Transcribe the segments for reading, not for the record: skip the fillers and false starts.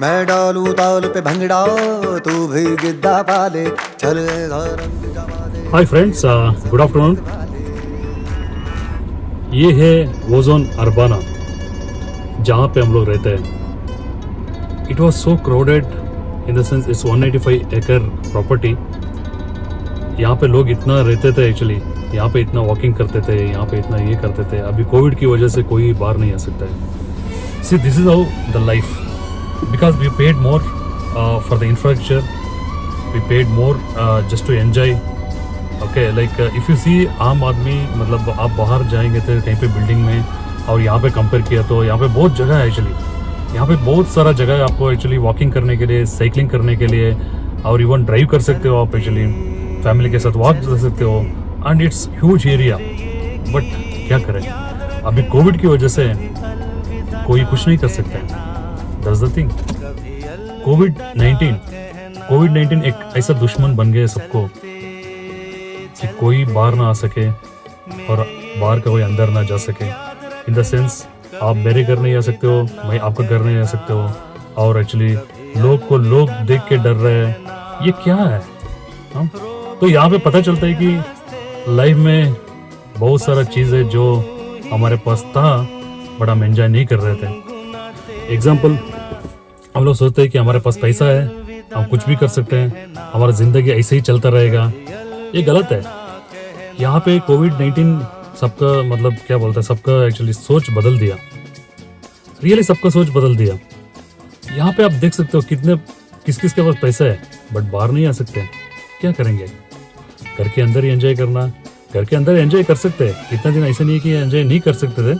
मैं डालू ताल पे भंगड़ा तू भी गिद्दा पाले चल रंग जमा दे। Hi friends, good afternoon. ये है वोजोन अर्बाना जहाँ पे हम लोग रहते हैं। It was so crowded in the sense it's 185 एकड़ प्रॉपर्टी। यहाँ पे लोग इतना रहते थे, एक्चुअली यहाँ पे इतना वॉकिंग करते थे, यहाँ पे इतना ये करते थे। अभी कोविड की वजह से कोई बाहर नहीं आ सकता है। See this is how the life, because we paid more for the infrastructure, we paid more just to enjoy. Okay, like if you see आम आदमी, मतलब आप बाहर जाएंगे तो कहीं पे बिल्डिंग में, और यहाँ पे कंपेयर किया तो यहाँ पे बहुत जगह है एक्चुअली। यहाँ पे बहुत सारा जगह है आपको एक्चुअली वॉकिंग करने के लिए, साइकिलिंग करने के लिए, और इवन ड्राइव कर सकते हो आप एक्चुअली, फैमिली के साथ वॉक कर सकते हो। And it's huge area. But क्या करें, अभी कोविड की वजह से कोई कुछ नहीं कर सकता है। That's the thing. कोविड-19 एक ऐसा दुश्मन बन गया सबको कि कोई बाहर ना आ सके और बाहर का कोई अंदर ना जा सके। इन द सेंस आप मेरे घर नहीं आ सकते हो, मैं आपका घर नहीं आ सकते हो, और एक्चुअली लोग देख के डर रहे हैं, ये क्या है? हाँ? तो यहाँ पे पता चलता है कि लाइफ में बहुत सारा चीज़ है जो हमारे पास था बट हम एंजॉय नहीं कर रहे थे। एग्जाम्पल, हम लोग सोचते हैं कि हमारे पास पैसा है, हम कुछ भी कर सकते हैं, हमारा ज़िंदगी ऐसे ही चलता रहेगा। ये गलत है। यहाँ पे कोविड-19 सबका, मतलब क्या बोलता है, सबका एक्चुअली सोच बदल दिया। रियली सबका सोच बदल दिया। यहाँ पे आप देख सकते हो किस के पास पैसा है बट बाहर नहीं आ सकते। क्या करेंगे? घर के अंदर ही एंजॉय करना। घर के अंदर एंजॉय कर सकते हैं, इतना दिन ऐसे नहीं कि एंजॉय नहीं कर सकते थे।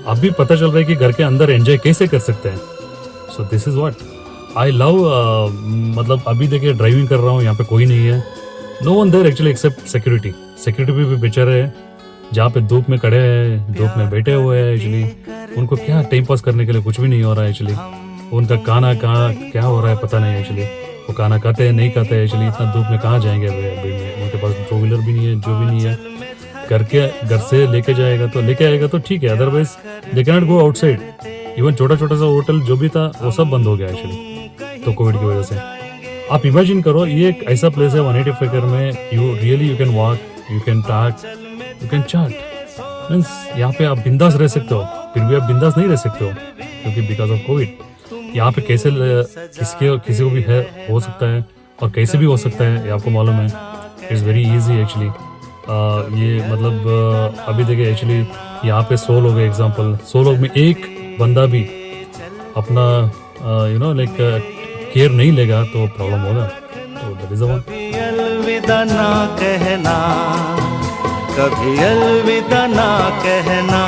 अब भी पता चल रहा है कि घर के अंदर एंजॉय कैसे कर सकते हैं। So this is what I love. मतलब अभी देखिए ड्राइविंग कर रहा हूँ, यहाँ पे कोई नहीं है, no one there actually except security भी बेचारे हैं, जहाँ पे धूप में खड़े हैं, धूप में बैठे हुए हैं। एक्चुअली उनको क्या टाइम पास करने के लिए कुछ भी नहीं हो रहा है। एक्चुअली उनका खाना कहाँ क्या हो रहा है पता नहीं। एक्चुअली वो खाना खाते हैं नहीं खाते हैं। एक्चुअली इतना धूप में कहाँ जाएंगे अभी में? उनके पास 2 व्हीलर भी नहीं है, जो भी नहीं है। घर से लेके आएगा तो ठीक है, otherwise they can not go outside. Even छोटा सा होटल जो भी था वो सब बंद हो गया एक्चुअली, तो कोविड की वजह से। आप इमेजिन करो, ये एक ऐसा प्लेस है 185 एकड़ में, you can walk, you can talk, you can chat. Means यहाँ पे आप बिंदास रह सकते हो। फिर भी आप बिंदास नहीं रह सकते हो क्योंकि बिकॉज ऑफ कोविड। यहाँ पे कैसे किसी को भी है हो सकता है, और कैसे भी हो सकता है ये आपको मालूम है। It's very easy actually. ये मतलब अभी देखिए एक्चुअली यहाँ पे 100 लोग है। एग्जाम्पल, 100 लोग में एक बंदा भी अपना लाइक केयर नहीं लेगा तो प्रॉब्लम होगा। तो दैट इज द वन। अलविदा ना कहना, कभी अलविदा ना कहना।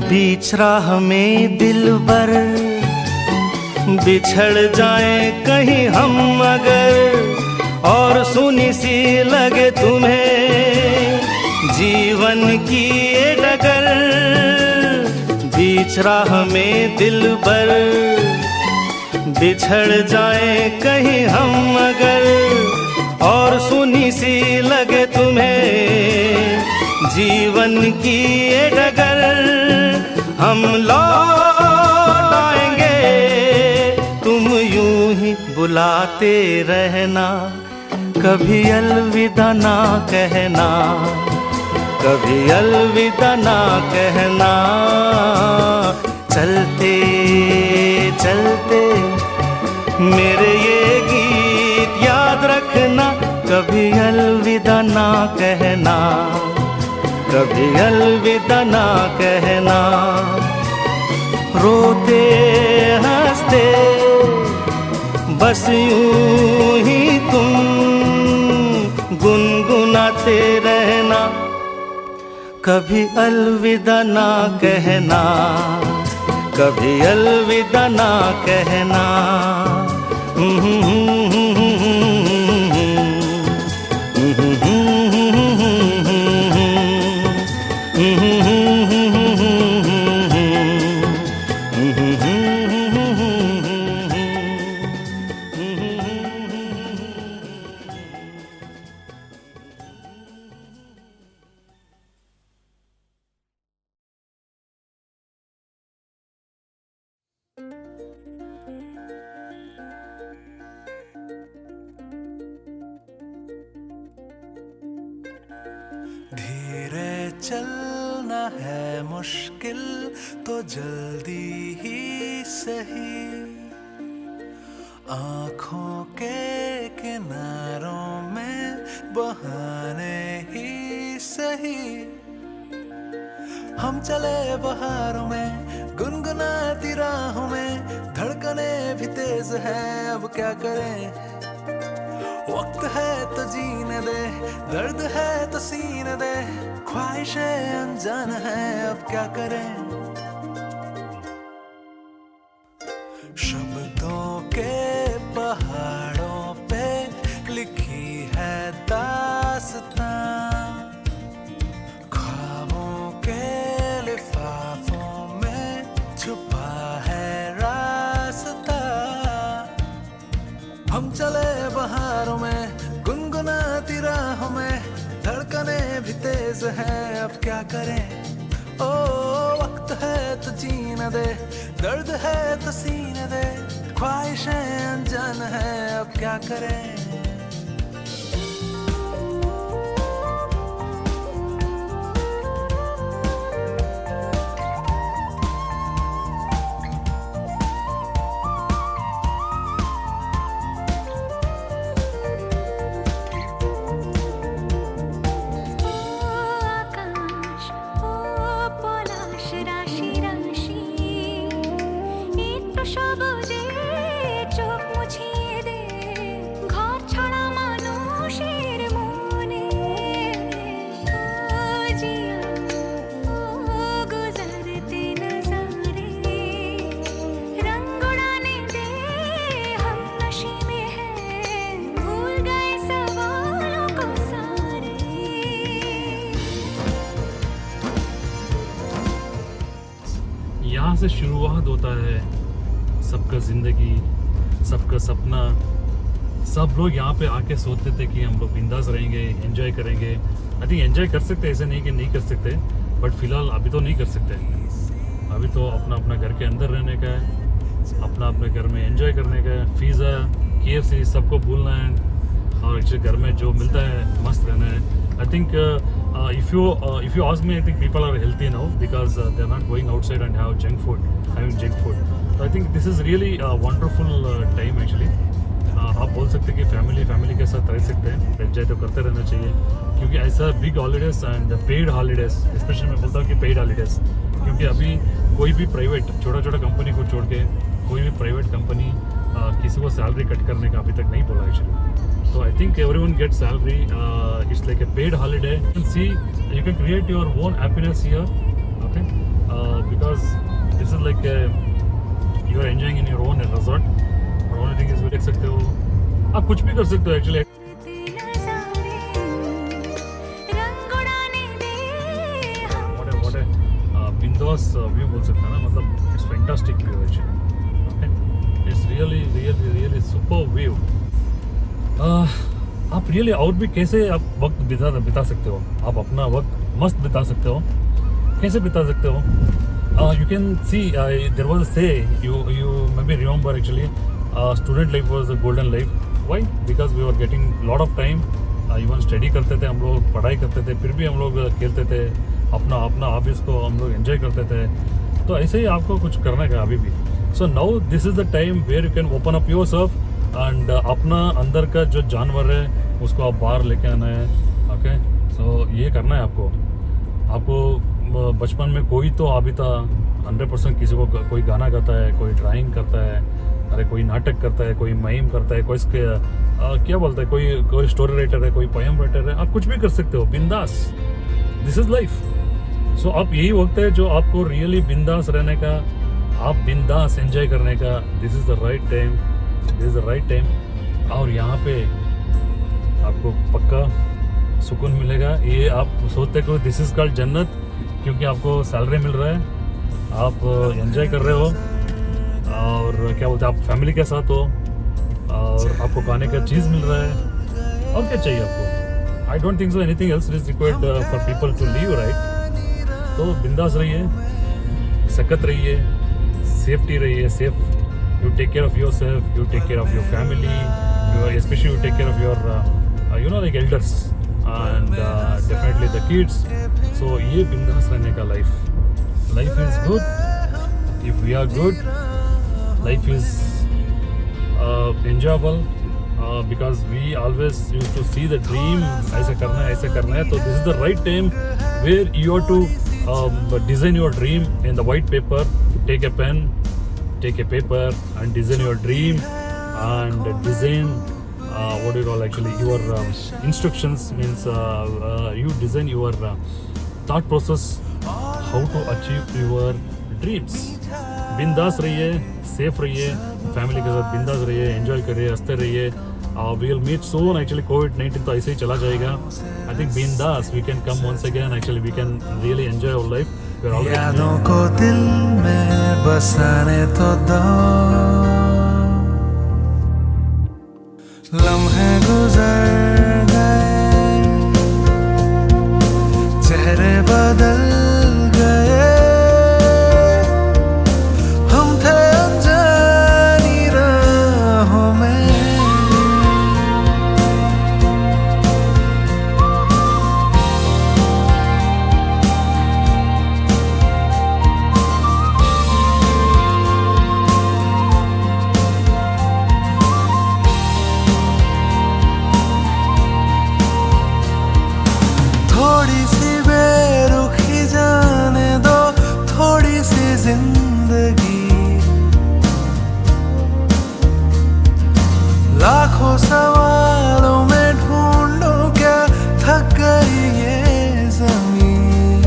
बीच राह में दिलबर बिछड़ जाए कहीं हम अगर, और सुनी सी लगे तुम्हें जीवन की ये डगर। बीच राह में दिलबर बिछड़ जाए कहीं हम अगर, और सुनी सी लगे तुम्हें जीवन की ये डगर। हम लौट आएंगे, तुम यूं ही बुलाते रहना, कभी अलविदा ना कहना, कभी अलविदा ना कहना। चलते चलते मेरे ये गीत याद रखना, कभी अलविदा ना कहना, कभी अलविदा ना कहना। रोते हंसते बस यूं ही तुम गुनगुनाते रहना, कभी अलविदा ना कहना, कभी अलविदा ना कहना। चलना है मुश्किल तो जल्दी ही सही, आँखों के किनारों में बहाने ही सही। हम चले बहारों में गुनगुनाती राहों में, धड़कने भी तेज है अब क्या करें। वक्त है तो जीने दे, दर्द है तो सीने दे, ख्वाहिशें अनजान है अब क्या करें। शब्दों के पहाड़ों पे लिखी है दास्तां, ख्वाबों के लिफाफों में छुपा है रास्ता। हम चले बहारों में गुनगुनाती राहों में, धड़कने भी तेज हैं अब क्या करें। ओ वक्त है तो जीने दे, दर्द है तो सीने दे, ख्वाहिशें अनजान है अब क्या करें। यहाँ से शुरुआत होता है सबका ज़िंदगी, सबका सपना। सब लोग यहाँ पे आके सोचते थे कि हम लोग बिंदास रहेंगे, एंजॉय करेंगे। आई थिंक एंजॉय कर सकते, ऐसे नहीं कि नहीं कर सकते, बट फिलहाल अभी तो नहीं कर सकते। अभी तो अपना अपना घर के अंदर रहने का है, अपना अपने घर में एंजॉय करने का है। पिज़्ज़ा, KFC सबको भूलना है, और एक्चुअली घर में जो मिलता है मस्त रहना है। I think if you ask me, I think people are healthy now because they're not going outside and having junk food. So I think this is really a wonderful time actually. आप बोल सकते हैं कि family के साथ रह सकते हैं, एंजॉय तो करते रहना चाहिए, क्योंकि ऐसा big holidays and paid holidays, specially मैं बोलता हूँ कि पेड हॉलीडेज, क्योंकि अभी कोई भी प्राइवेट छोटा कंपनी को छोड़ के कोई भी प्राइवेट कंपनी किसी को सैलरी कट करने का अभी तक नहीं बोला actually. So I think everyone gets salary. It's like a paid holiday. You can see, you can create your own happiness here, okay? Because this is like you are enjoying in your own resort. The only thing is देख सकते हो, आप कुछ भी कर सकते हो actually. What a बिंदास व्यू बोल सकते हैं ना, मतलब it's fantastic view actually. Okay? It's really super view. आप रियली और भी कैसे आप वक्त बिता सकते हो, आप अपना वक्त मस्त बिता सकते हो। कैसे बिता सकते हो? You can see there was a say, you may be remember actually, student life was the golden life. Why? Because we are getting lot of time. Even study करते थे हम लोग, पढ़ाई करते थे, फिर भी हम लोग खेलते थे, अपना हॉबीज़ को हम लोग एंजॉय करते थे। तो ऐसे ही आपको कुछ करने का अभी भी। So now this is the time where you can open up your self and अपना अंदर का जो जानवर है उसको आप बाहर लेके आना है। ओके, सो ये करना है आपको। बचपन में कोई तो अभी था 100% किसी को कोई गाना गाता है, कोई ड्राइंग करता है, अरे कोई नाटक करता है, कोई माइम करता है, कोई क्या बोलता है, कोई स्टोरी राइटर है, कोई पोएम राइटर है। आप कुछ भी कर सकते हो, बिंदास। This is life. सो अब यही वक्त है जो आपको रियली बिंदास रहने का, आप बिंदास एंजॉय करने का। This is the right time. और यहाँ पे आपको पक्का सुकून मिलेगा। ये आप सोचते हो दिस इज़ कॉल्ड जन्नत, क्योंकि आपको सैलरी मिल रहा है, आप एंजॉय कर रहे हो, और क्या बोलते हैं, आप फैमिली के साथ हो, और आपको खाने का चीज़ मिल रहा है। और क्या चाहिए आपको? I don't think so anything else is required for people to live, right? तो बिंदास रहिए, सकत रहिए, सेफ्टी रहिए, safe. You take care of yourself, you take care of your family, especially you take care of your like elders. and definitely the kids. So ये बिंदास रहने का life is good if we are good. Life is enjoyable because we always used to see the dream ऐसे करना है. So this is the right time where you have to design your dream in the white paper. Take a pen, take a paper and design your dream and design what do you call actually your instructions means you design your thought process how to achieve your dreams. बिंदास रहिए, safe रहिए, family के साथ बिंदास रहिए, enjoy करिए, हंसते रहिए. We will meet soon. Actually COVID-19 तो ऐसे ही चला जाएगा. I think बिंदास we can come once again. Actually we can really enjoy our life. We are always यादों को दिल में बसाने तो दो, लम्हे गुजर गए, चेहरे बदल गए, हम थे अनजानी राहों में. थोड़ी सी बेरुखी जाने दो, थोड़ी सी जिंदगी, लाखों सवालों में ढूंढो क्या थक गई ये जमीन.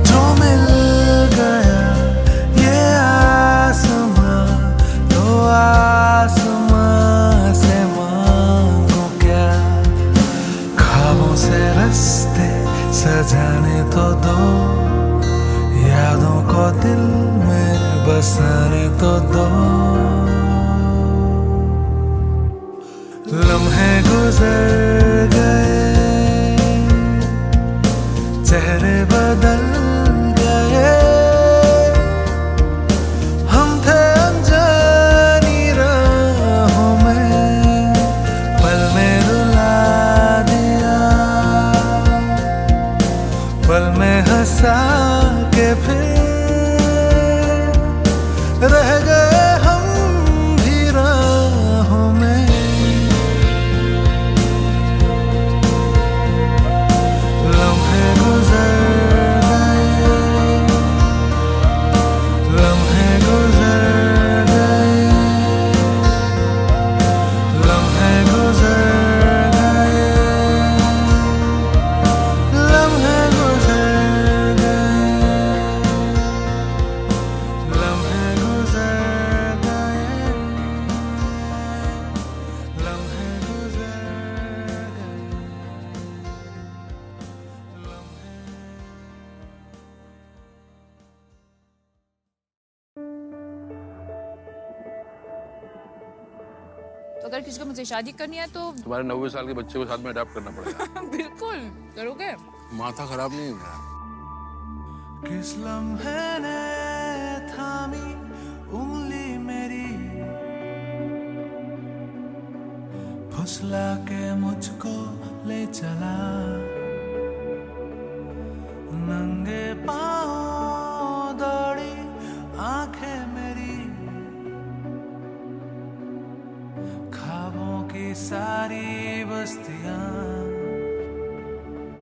जो मिल गया ये आसमां, तो आसमां से मांगो क्या, ख्वाबों से रास्ते सजाने तो दो, यादों को दिल में बसाने तो दो. लम्हे गुजर गए, चेहरे बदल गए, हम थे अनजानी राहों में, पल में रुला दिया, पल में हंसा के फिर रह गए हम भी राहों में. लम्हे गुजर गए, लम्हे गुजर गए, लम्हे गुजर गए, लम्हे गुजर गए, लम्हे गुजर गए, लम्हे गुजर तो अगर किसी को मुझसे शादी करनी है तो तुम्हारे 90 साल के बच्चे को साथ में अडॉप्ट करना पड़ेगा. बिल्कुल करोगे. माथा खराब नहीं है मेरा. किस लम्हे ने थामी उंगली मेरी, फुसला के मुझको ले चला, नंगे पाँव दौड़ी आंखें मेरी, ख्वाबों की सारी बस्तियां